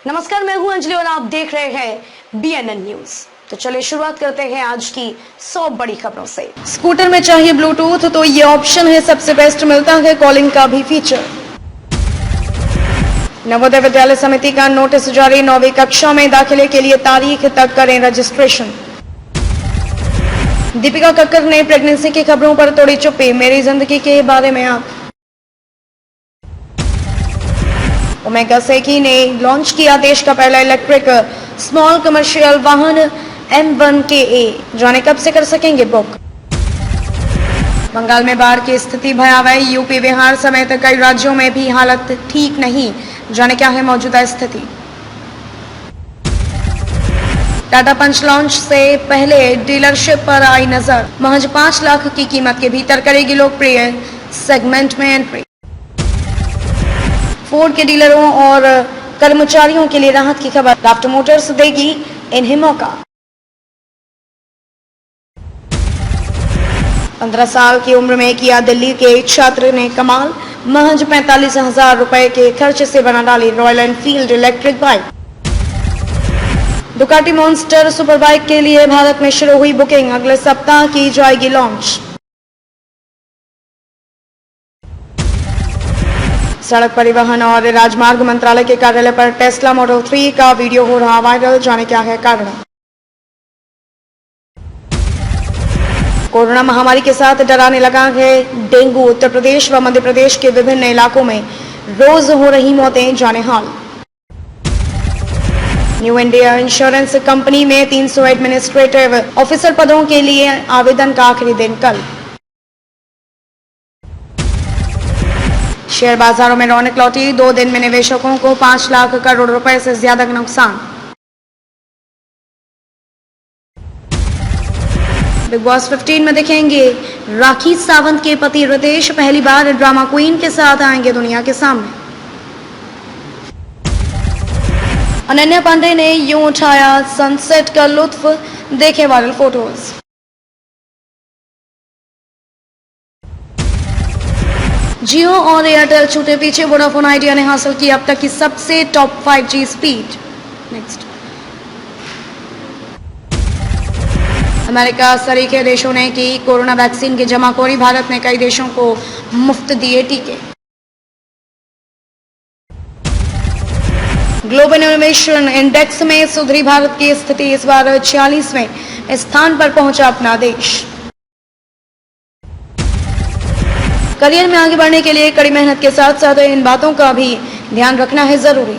नमस्कार, मैं हूं अंजलि और आप देख रहे हैं BNN न्यूज। तो चलिए शुरुआत करते हैं आज की 100 बड़ी खबरों से। स्कूटर में चाहिए ब्लूटूथ तो ये ऑप्शन है, सबसे बेस्ट मिलता है कॉलिंग का भी फीचर। नवोदय विद्यालय समिति का नोटिस जारी, 9वीं कक्षा में दाखिले के लिए तारीख तक करें रजिस्ट्रेशन। दीपिका कक्कर ने प्रेगनेंसी की खबरों पर तोड़ी चुप्पी, मेरी जिंदगी के बारे में आप। ओमेगा सेकी ने लॉन्च किया देश का पहला इलेक्ट्रिक स्मॉल कमर्शियल वाहन M1KA, जाने कब से कर सकेंगे बुक। बंगाल में बाढ़ की स्थिति भयावह, यूपी बिहार समेत कई राज्यों में भी हालत ठीक नहीं, जाने क्या है मौजूदा स्थिति। टाटा पंच लॉन्च से पहले डीलरशिप पर आई नजर, महज 5 लाख की कीमत के भीतर करेगी लोकप्रिय सेगमेंट में एंट्री। फोर्ड के डीलरों और कर्मचारियों के लिए राहत की खबर, राफ्ट मोटर्स देगी इन्हें मौका। 15 साल की उम्र में किया दिल्ली के छात्र ने कमाल, महज 45,000 रुपए के खर्च से बना डाली royal Enfield electric bike. Ducati monster super bike के लिए भारत में शुरू हुई बुकिंग, अगले सप्ताह की जाएगी लॉन्च। सड़क परिवहन और राजमार्ग मंत्रालय के कार्यालय पर टेस्ला मॉडल 3 का वीडियो हो रहा वायरल, जाने क्या है कारण। कोरोना महामारी के साथ डराने लगा है डेंगू, उत्तर प्रदेश व मध्य प्रदेश के विभिन्न इलाकों में रोज हो रही मौतें, जाने हाल। न्यू इंडिया इंश्योरेंस कंपनी में 300 एडमिनिस्ट्रेटिव ऑफिसर पदों के लिए आवेदन का आखिरी दिन कल। शेयर बाजारों में रौनक लौटी, 2 दिन में निवेशकों को 5 लाख करोड़ रुपए से ज्यादा का नुकसान। बिग बॉस 15 में दिखेंगे राखी सावंत के पति रितेश, पहली बार ड्रामा क्वीन के साथ आएंगे दुनिया के सामने। अनन्या पांडे ने यूं उठाया सनसेट का लुत्फ, देखे वायरल फोटोज। जियो और एयरटेल छूटे पीछे, वोडाफोन आइडिया ने हासिल की अब तक की सबसे top 5G speed. Next, America सरीखे देशों ने की कोरोना वैक्सीन की जमाखोरी, भारत ने कई देशों को मुफ्त दिए टीके। ग्लोबल इनोवेशन इंडेक्स में सुधरी भारत की स्थिति, इस बार 46वें स्थान पर पहुंचा अपना देश। करियर में आगे बढ़ने के लिए कड़ी मेहनत के साथ साथ इन बातों का भी ध्यान रखना है जरूरी।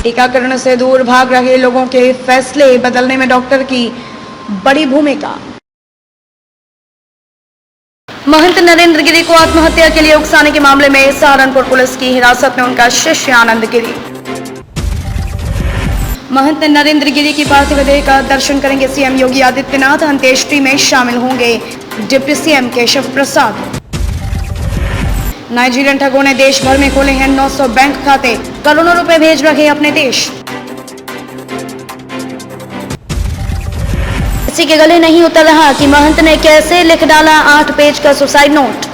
टीकाकरण से दूर भाग रहे लोगों के फैसले बदलने में डॉक्टर की बड़ी भूमिका। महंत नरेंद्र गिरी को आत्महत्या के लिए उकसाने के मामले में सहारनपुर पुलिस की हिरासत में उनका शिष्य आनंद गिरी। महंत नरेंद्र गिरी की पार्थिव देह का दर्शन करेंगे सीएम योगी आदित्यनाथ, अंत्येष्टि में शामिल होंगे deputy CM Keshav Prasad. Nigerian ठगों ने देश भर में खोले हैं 900 बैंक खाते, करोड़ों रुपए भेज रहे अपने देश। किसी के गले नहीं उतर रहा कि महंत ने कैसे लिख डाला 8 पेज का सुसाइड नोट।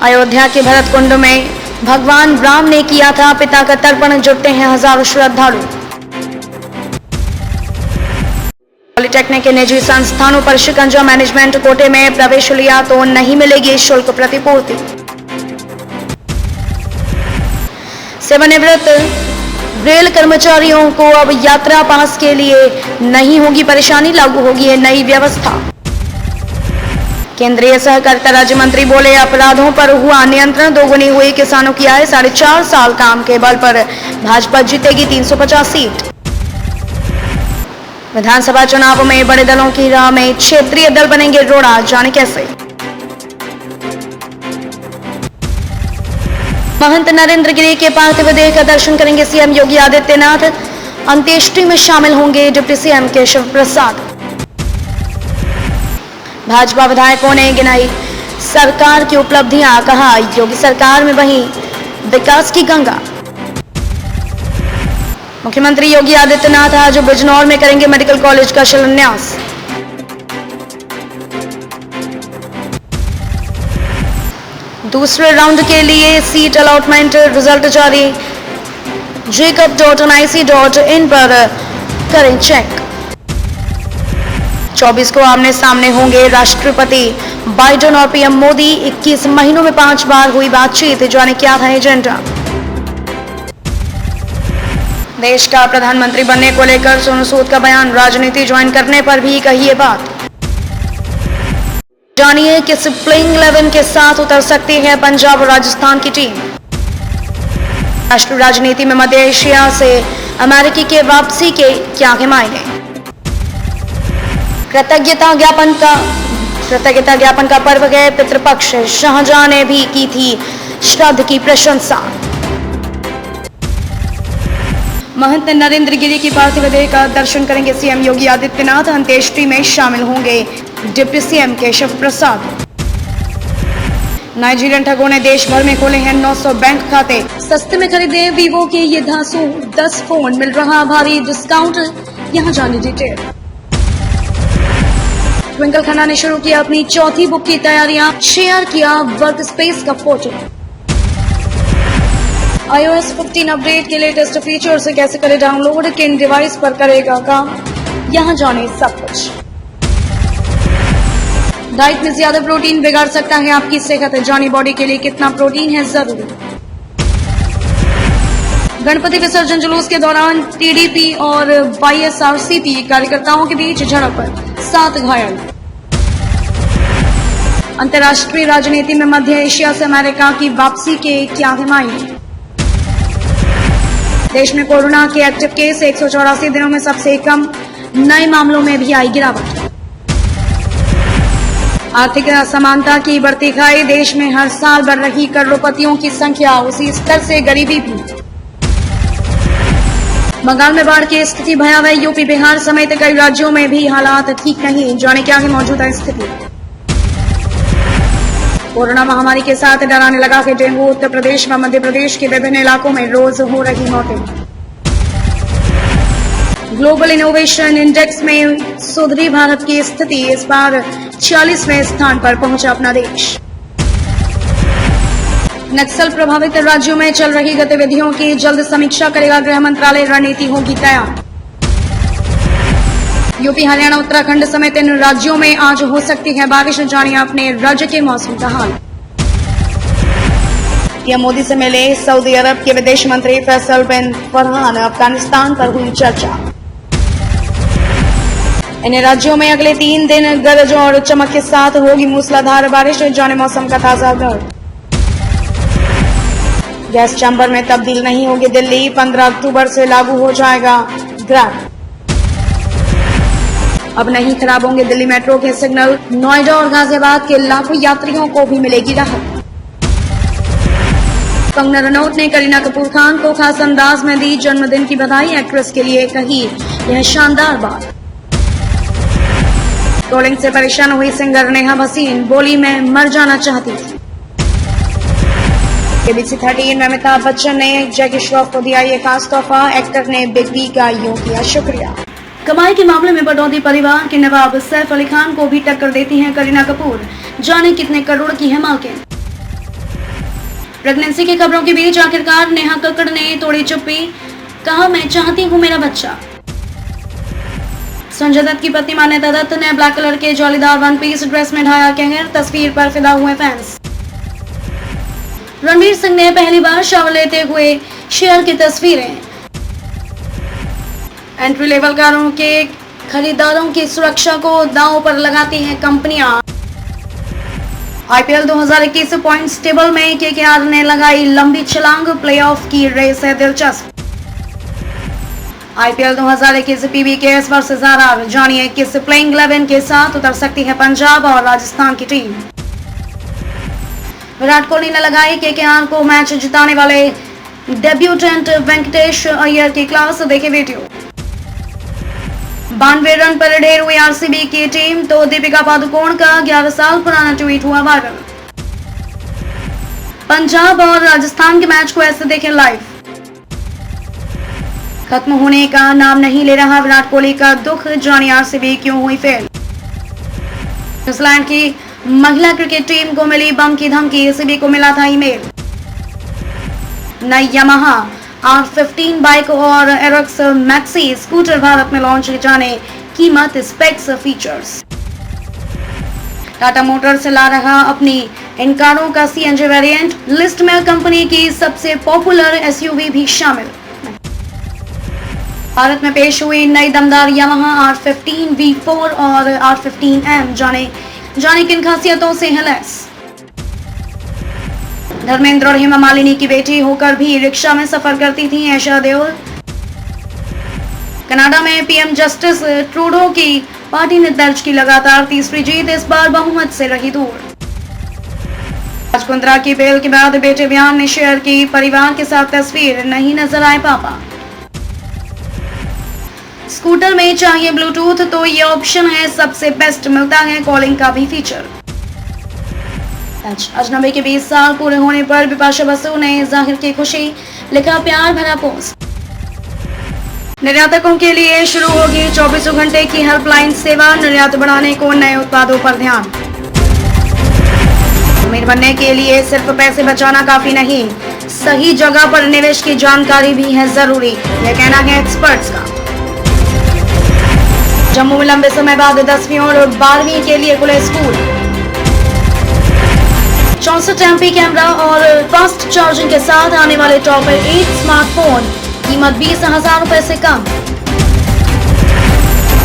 अयोध्या के भरत कुंड में भगवान राम ने किया था पिता का तर्पण, जुटते हैं हजारों श्रद्धालु। पॉलिटेक्निक के निजी संस्थानों पर शिकंजा, मैनेजमेंट कोटे में प्रवेश लिया तो नहीं मिलेगी शुल्क प्रतिपूर्ति। सेवानिवृत्त रेल कर्मचारियों को अब यात्रा पास के लिए नहीं होगी परेशानी, लागू होगी है नई व्यवस्था। केंद्रीय सहकारिता राज्य मंत्री बोले अपराधों पर हुआ नियंत्रण, दोगुनी हुई किसानों की आय, 4.5 साल काम के बल पर भाजपा जीतेगी 350 सीट। विधानसभा चुनाव में बड़े दलों की राह में क्षेत्रीय दल बनेंगे रोड़ा, जाने कैसे। महंत नरेंद्र गिरी के पार्थिव देह का दर्शन करेंगे सीएम योगी आदित्यनाथ, अंत्येष्टि में शामिल होंगे डिप्टी सीएम केशव प्रसाद। भाजपा विधायकों ने गिनाई सरकार की उपलब्धियां, कहा योगी सरकार में वही विकास की गंगा। मुख्यमंत्री योगी आदित्यनाथ आज बिजनौर में करेंगे मेडिकल कॉलेज का शिलान्यास। दूसरे राउंड के लिए सीट अलॉटमेंट रिजल्ट जारी। jacob.nic.in पर करें चेक। 24 को आमने सामने होंगे राष्ट्रपति बाइडेन और पीएम मोदी। 21 महीनों में 5 बार हुई बातचीत, जाने क्या था एजेंडा। देश का प्रधानमंत्री बनने को लेकर सोनू सूद का बयान, राजनीति ज्वाइन करने पर भी कही ये बात। जानिए किस प्लेइंग 11 के साथ उतर सकती है पंजाब और राजस्थान की टीम। राष्ट्रीय राजनीति में मध्य एशिया से अमेरिकी के वापसी के क्या है मायने। कृतज्ञता ज्ञापन का पर्व है पितृपक्ष, शाहजहां ने भी की थी श्राद्ध की प्रशंसा। महंत नरेंद्र गिरी की पार्थिव देह का दर्शन करेंगे सीएम योगी आदित्यनाथ। अंत्येष्टि में शामिल होंगे deputy CM Keshav Prasad. Nigerian ठगों ने देश भर में खोले हैं 900 बैंक खाते। सस्ते में खरीदे वीवो के ये 10 फोन, मिल रहा भारी डिस्काउंट, यहां जानी डिटेल। ट्विंकल खन्ना ने शुरू किया अपनी चौथी बुक की तैयारियां, शेयर किया वर्क स्पेस का फोटो। iOS 15 अपडेट के लेटेस्ट फीचर से कैसे करें डाउनलोड, किन डिवाइस पर करेगा काम, यहां जाने सब कुछ। डाइट में ज्यादा प्रोटीन बिगाड़ सकता है आपकी सेहत, जानी बॉडी के लिए कितना प्रोटीन है जरूरी। गणपति विसर्जन जुलूस के दौरान टीडीपी और वाईएसआरसीपी कार्यकर्ताओं के बीच झड़प, 7 घायल। अंतर्राष्ट्रीय राजनीति में मध्य एशिया से अमेरिका की वापसी के क्या है मायने। देश में कोरोना के एक्टिव केस 184 दिनों में सबसे कम, नए मामलों में भी आई गिरावट। आर्थिक असमानता की बढ़ती खाई, देश में हर साल बढ़ रही करोड़पतियों की संख्या, उसी स्तर से गरीबी भी। बंगाल में बाढ़ की स्थिति भयावह, यूपी बिहार समेत कई राज्यों में भी हालात ठीक नहीं, जाने क्या है मौजूदा स्थिति। कोरोना महामारी के साथ डराने लगा है डेंगू, उत्तर प्रदेश व मध्य प्रदेश के विभिन्न इलाकों में रोज हो रही मौतें। ग्लोबल इनोवेशन इंडेक्स में सुधरी भारत की स्थिति, इस बार 40वें स्थान पर पहुंचा अपना देश। नक्सल प्रभावित राज्यों में चल रही गतिविधियों की जल्द समीक्षा करेगा गृह मंत्रालय, रणनीति होगी तैयार। यूपी हरियाणा उत्तराखंड समेत इन राज्यों में आज हो सकती है बारिश, जानिए अपने राज्य के मौसम का हाल। पीएम मोदी से मिले सऊदी अरब के विदेश मंत्री फैसल बिन फरहान, अफगानिस्तान पर हुई चर्चा। इन राज्यों में अगले 3 दिन गरज और चमक के साथ होगी मूसलाधार बारिश, जाने मौसम का ताजा दौर। गैस चैम्बर में तब्दील नहीं होगी दिल्ली, 15 अक्टूबर से लागू हो जाएगा ग्रैब। अब नहीं खराब होंगे दिल्ली मेट्रो के सिग्नल, नोएडा और गाजियाबाद के लाखों यात्रियों को भी मिलेगी राहत। कंगना रनौत ने करीना कपूर खान को खास अंदाज में दी जन्मदिन की बधाई, एक्ट्रेस के लिए कही यह शानदार बात। ट्रोलिंग से परेशान हुई सिंगर नेहा भसीन, बोली मैं मर जाना चाहती थी। केबीसी 13 में अमिताभ बच्चन ने जैकी श्रॉफ को दिया ये खास तोहफा, एक्टर ने बिग बी का यूं किया शुक्रिया। कमाई के मामले में बटौती परिवार के नवाब सैफ अली खान को भी टक्कर देती हैं करीना कपूर, जाने कितने करोड़ की है मालकिन। प्रेगनेंसी की खबरों के बीच आखिरकार नेहा कक्कड़ ने तोड़ी चुप्पी, कहा मैं चाहती हूँ मेरा बच्चा। संजय दत्त की पत्नी मान्यता दत्त ने ब्लैक कलर के जॉलीदार वन पीस ड्रेस में ढाया कहर, तस्वीर पर फिदा हुए फैंस। रणवीर सिंह ने पहली बार शावर लेते हुए शेयर की तस्वीरें। एंट्री लेवल कारों के खरीदारों की सुरक्षा को दांव पर लगाती हैं कंपनियां। आईपीएल 2021 पॉइंट्स टेबल में केकेआर ने लगाई लंबी छलांग, प्लेऑफ की रेस है दिलचस्प। आईपीएल 2021 पीवीकेएस वर्सेस आरआर, जानिए किस प्लेइंग 11 के साथ उतर सकती है पंजाब और राजस्थान की टीम। विराट कोहली ने लगाई केकेआर को मैच जिताने वाले डेब्यूटेंट वेंकटेश अय्यर की क्लास, देखे वीडियो। 92 रन पर ढेर हुई आरसीबी की टीम, तो दीपिका पादुकोण का 11 साल पुराना ट्वीट हुआ वायरल। पंजाब और राजस्थान के मैच को ऐसे देखें लाइव। खत्म होने का नाम नहीं ले रहा विराट कोहली का दुख, जानिए आरसीबी क्यों हुई फेल। न्यूजीलैंड की महिला क्रिकेट टीम को मिली बम की धमकी, सीबी को मिला था ईमेल। नई यामाहा R15 बाइक और एरोक्स मैक्सी स्कूटर भारत में लॉन्च, जाने कीमत, स्पेक्स, फीचर्स। टाटा मोटर्स ला रहा अपनी इन कारों का CNG वेरिएंट, लिस्ट में कंपनी की सबसे पॉपुलर SUV भी शामिल। भारत में पेश हुई नई दमदार यामाहा R15 V4 और R15M, जाने किन खासियतों से है लैस। धर्मेंद्र और हेमा मालिनी की बेटी होकर भी रिक्शा में सफर करती थी ऐशा देओल। कनाडा में PM जस्टिस ट्रूडो की पार्टी ने दर्ज की लगातार तीसरी जीत, इस बार बहुमत से रही दूर। राजकुंद्रा की बेल के बाद बेटे बयान ने शेयर की परिवार के साथ तस्वीर, नहीं नजर आए पापा। स्कूटर में चाहिए ब्लूटूथ तो ये ऑप्शन है सबसे बेस्ट, मिलता है कॉलिंग का भी फीचर। अजनबी के 20 साल पूरे होने पर बिपाशा बसु ने जाहिर की खुशी, लिखा प्यार भरा पोस्ट। निर्यातकों के लिए शुरू होगी 24 घंटे की हेल्पलाइन सेवा, निर्यात बढ़ाने को नए उत्पादों पर ध्यान। अमीर बनने के लिए सिर्फ पैसे बचाना काफी नहीं, सही जगह पर निवेश की जानकारी भी है जरूरी, यह कहना है एक्सपर्ट्स का। जम्मू में लंबे समय बाद 10वीं और 12वीं के लिए खुले स्कूल। 64 MP कैमरा और फास्ट चार्जिंग के साथ आने वाले टॉप 8 स्मार्टफोन, कीमत 20,000 रुपए से कम।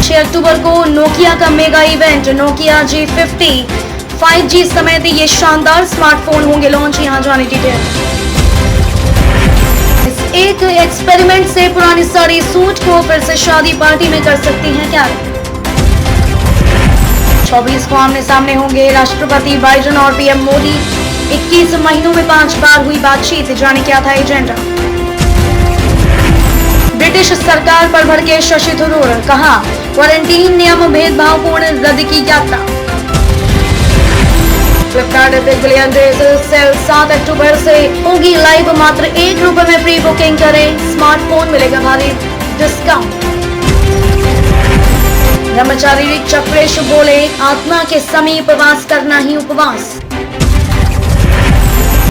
6 अक्टूबर को नोकिया का mega event, Nokia G50 5G समेत ये शानदार स्मार्टफोन होंगे लॉन्च, यहां जाने डिटेल। इस एक एक्सपेरिमेंट से पुरानी साड़ी सूट को फिर से शादी पार्टी में कर सकती हैं क्या। 24 को आमने सामने होंगे राष्ट्रपति बाइडेन और PM मोदी। 21 महीनों में 5 बार हुई बातचीत, जाने क्या था एजेंडा। ब्रिटिश सरकार पर भड़के शशि थरूर, कहा क्वारंटीन नियम भेदभावपूर्ण, रद्द की यात्रा। Flipkart big billion days cell 7 अक्टूबर से होगी लाइव, मात्र ₹1 में प्री बुकिंग करें, स्मार्टफोन मिलेगा भारी डिस्काउंट। ब्रह्मचारी चक्रेश बोले, आत्मा के समीप वास करना ही उपवास।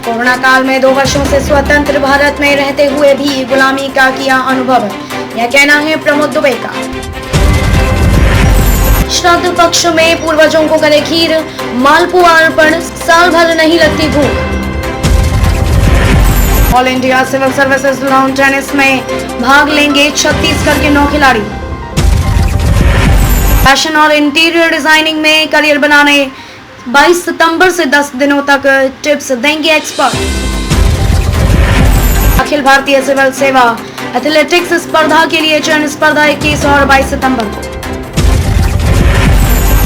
कोरोना काल में 2 वर्षों से स्वतंत्र भारत में रहते हुए भी गुलामी का किया अनुभव, यह कहना है प्रमोद दुबे का। श्राद्ध पक्ष में पूर्वजों को करे खीर, मालपुआ अर्पण, साल भर नहीं लगती भूख। All India civil services lawn tennis में भाग लेंगे छत्तीसगढ़ के 9 खिलाड़ी। फैशन और इंटीरियर डिजाइनिंग में करियर बनाने 22 सितंबर से 10 दिनों तक टिप्स देंगे एक्सपर्ट। अखिल भारतीय सिविल सेवा एथलेटिक्स स्पर्धा के लिए चयन स्पर्धा 21 और 22 सितंबर को।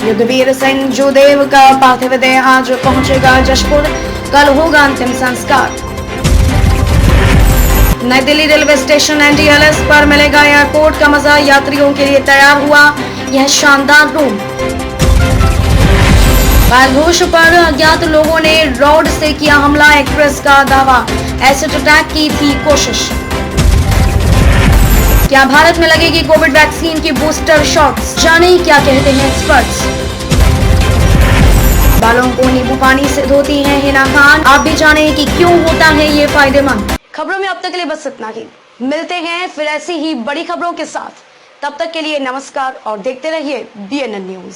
युद्धवीर सिंह जूदेव का पार्थिव देह आज पहुंचेगा जशपुर, कल होगा अंतिम संस्कार। नई दिल्ली रेलवे स्टेशन NDLS पर मिलेगा एयरपोर्ट का मजा, यात्रियों के लिए तैयार हुआ यह शानदार रूम। घोष पर अज्ञात लोगों ने रॉड से किया हमला, एक्ट्रेस का दावा एसिड अटैक की थी कोशिश। क्या भारत में लगेगी कोविड वैक्सीन की बूस्टर शॉट्स, जाने क्या कहते हैं एक्सपर्ट्स। बालों को नींबू पानी से धोती हैं हिना खान, आप भी जाने कि क्यों होता है ये फायदेमंद। खबरों में अब तक के लिए बस इतना ही, मिलते हैं फिर ऐसी ही बड़ी खबरों के साथ, तब तक के लिए नमस्कार और देखते रहिए BNN न्यूज।